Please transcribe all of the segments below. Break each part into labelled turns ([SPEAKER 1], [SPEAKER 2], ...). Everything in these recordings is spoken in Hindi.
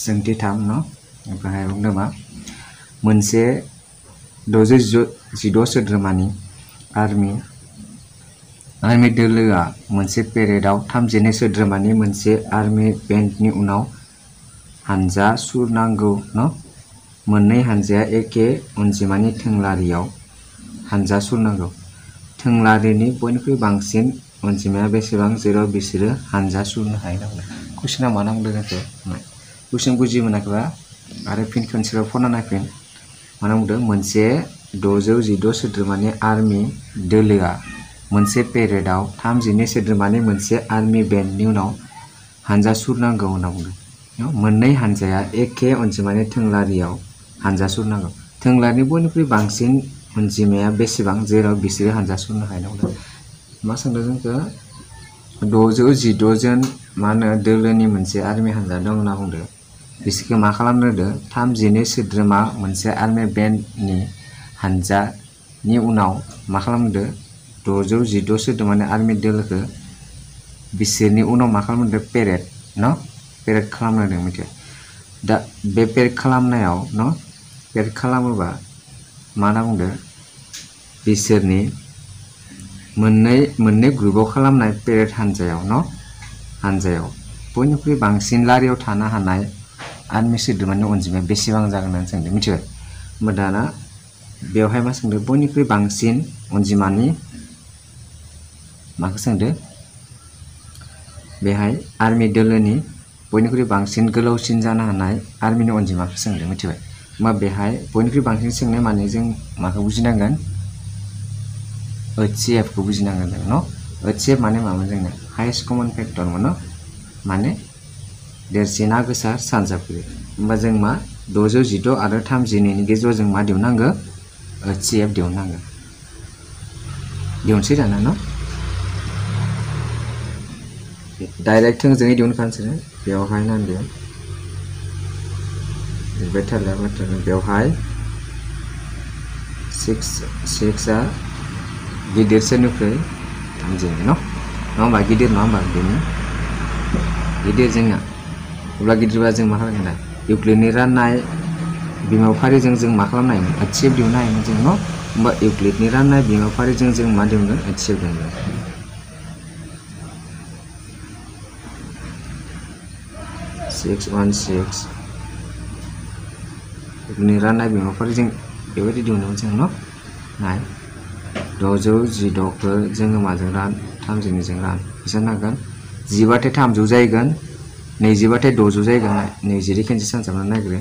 [SPEAKER 1] सोंथि 3 न ओमफ्राय बुंदों मा मोनसे 616 सोद्रोमानि आर्मि दोलोआ मोनसे पेरेडआव 32 सोद्रोमानि मोनसे आर्मि बेन्डनि उनाव हानजा सुरनांगौ न मोननै हानजाया एखे अनजिमानि थोंलारियाव हानजा सुरनांगौ थोंलारिनि बयनिख्रुइ बांसिन अनजिमाया बेसेबां जेराव बिसोरो हानजा सुरनो हायो कुइसना मा नांदों जोंखौ कुइसन बुजि मोनाखैबा आरो फिन खनसेबाव फरायना नायफिन मा नांदों मोनसे 616 सोद्रोमानि आर्मि दोलोआ मोनसे पेरेडआव 32 सोद्रोमानि मोनसे आर्मि बेन्डनि उनाव हानजा सुरनांगौ होनना बुंदों मोननै हानजाया एखे अनजिमानि थोंलारियाव हानजा सुरनांगौ थोंलारिनि बयनिख्रुइ बांसिन अनजिमाया बेसेबां जेराव बिसोरो हानजा सुरनो हायो होनना मा सोंदों जोंखौ 616 जन मा होनो दोलोनि मोनसे आर्मि हानजा दं होनना बुंदों बिसोरखौ मा खालामनो होदों 32 सोद्रोमा मोनसे आर्मि बेन्डनि हानजानि उनाव मा खालामदों 616 सोद्रोमानि आर्मि दोलोखौ बिसोरनि उनाव मा खालामदों पेरेड न पेरेड खालामनो होदों मिथिबाय दा बे पेरेड खालामनायाव न पेरेड खालामोबा मा होनना बुंदों बिसोरनि मोननै ग्रुपआव खालामनाय पेरेड हानजायाव बयनिख्रुइ बांसिन लारियाव थानो हानाय आर्मि सोद्रोमानि अनजिमाया बेसेबां जागोन होननानै सोंदों मिथिबाय होमबा दाना बेवहाय मा सोंदों बयनिख्रुइ बांसिन अनजिमानि माखौ सोंदों बेहाय आर्मि दोलोनि बयनिख्रुइ बांसिन गोलावसिन जानो हानाय आर्मिनि अनजिमाखौ सोंदों मिथिबाय होमबा बेहाय बयनिख्रुइ बांसिन सोंनाय माने जों माखौ बुजिनांगोन HCF खौ बुजिनांगोन जों न HCF माने मामोन जोंना हाइएस्ट कमन फैक्टर न माने देरसिना गोसार सानजाबगिरि होमबा जों मा 616 आरो 32 नि गेजेराव जों मा दिहुननांगौ HCF दिहुननांगौ दिहुनसै दाना न डाइरेक्ट थोंजोङै दिहुनखानोसै बेवहाय नांदों बेटार बेवहाय 6 आ गिदिर सोरनिफ्राय 32 न होमबा गिदिर नङा होमबा बेनि गिदिर जोंना अब्ला गिदिरबा जों मा खालामगोन इउक्लिडनि राननाय बिमाफारिजों जों मा खालामनो हायोमोन HCF दिहुननो हायोमोन जों न होमबा इउक्लिडनि राननाय बिमाफारिजों जों मा दिहुनगोन HCF दिहुनगोन इउक्लिडनि राननाय बिमाफारिजों बेबायदि दिहुनोमोन जों न नाय 616 खौ जोङो माजों रान 32 जों रान बेसेबां नांगोन 10 बाथाय 300 जाहैगोन 20 बाथाय 600 जाहैगोन 20 खेनसे सानजाबना नागिरो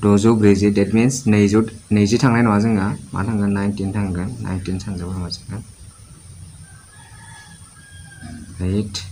[SPEAKER 1] 640 that means 20 थांनाय नङा जोंहा मा थांगोन 19 थांगोन 19 सानजाबा मा जागोन 8 3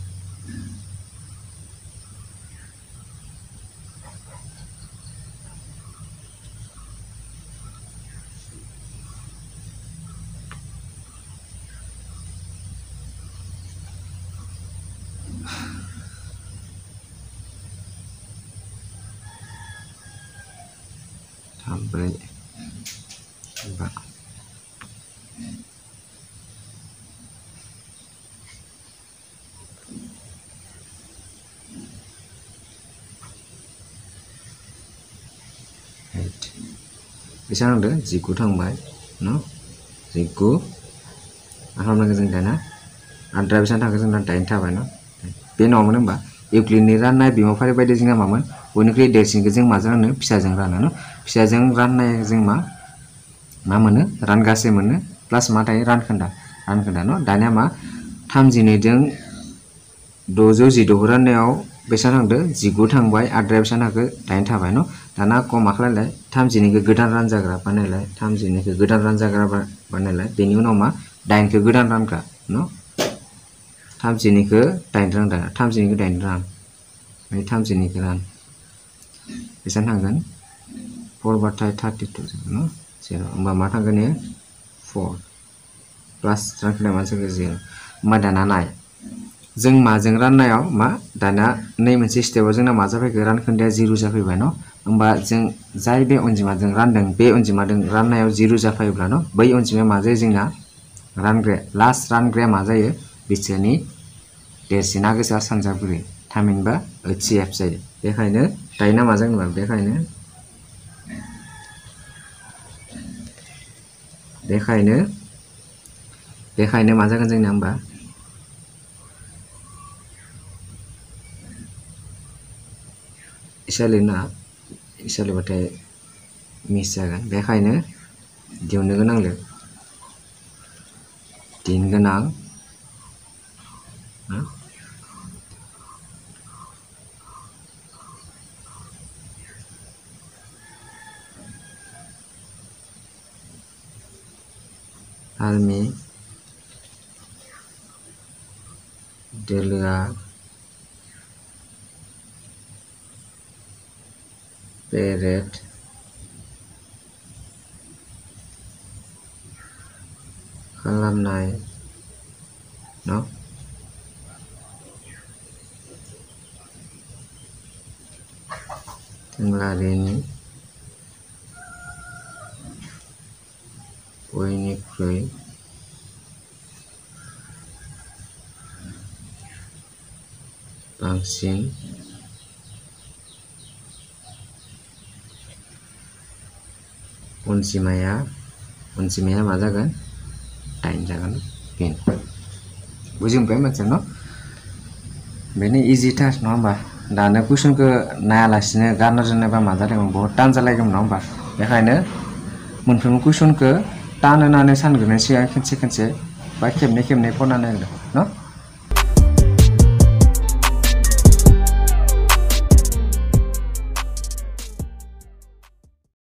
[SPEAKER 1] बेसेबां नांदों 19 थांबाय न 19 मा खालामनांगोन जों दाना आद्रा बेसेबां थांगोन जोंना 8 थाबाय न बे नङामोन होमबा इउक्लिडनि राननाय बिमाफारि बायदि जोंना मामोन बयनिख्रुइ देरसिनखौ जों माजों रानो फिसाजों रानो न फिसाजों राननाय जों मा मोनो रानगासे मोनो प्लास मा थायो रानखोन्दा न दानिया मा 32 जों 616 राननायाव बेसेबां थांदों 19 थांबाय आद्राया बेसेबां थांखो 8 थाबाय न दाना मा खालामलाय 32 गोदान रानजाग्रा बानायलाय 32 गोदान रानजाग्रा बानायलाय बेनि उनाव मा 8 गोदान रानग्रा न 32 8 रान 32 8 रान 32 रान बेसेबां थांगोन 4 बाथाय 32 न 0 होमबा मा थांगोन 4 प्लास रानखोन्दा मा जागोन 0 होमबा दाना नाय जों माजों राननायाव मा दाना नै मोनसे स्टेपआव जोंना मा जाफैखो रानखोन्दाया 0 जाफैबाय न होमबा जों जाय बे अनजिमाजों रानदों बे अनजिमाजों राननायाव 0 जाफायोब्ला न बै अनजिमाया मा जायो जोंना रानग्राया लास्ट रानग्राया मा जायो बिसोरनि देरसिना गोसा सानजाबुरि थामहिनबा HCF जायो। बेखायनो दाइना मा जागोन होनबा बेखायनो मा जागोन जोंना होमबा इसालिबाथाय मिस जागोन। बेखायनो दिहुननो गोनांलो दिन गोनां आर्मि दोलोआ पेरेड खालामनाय न थोंलारिनि बयनिख्रुइ बांसिन अनजिमाया मा जागोन 8 जागोन। बेनो बुजिबाय मानसिया न बेनो इजिथार नङा होमबा दानो कुइसनखौ नायालासिनो गारना दोननायबा मा जादोंमोन बहुत टान जालायगौमोन नङा होमबा बेखायनो मोनफ्रोमबो कुइसनखौ टान होनानै सानग्रोनाय सिगां खेनसे बा खेबनै फरायना नायग्रो न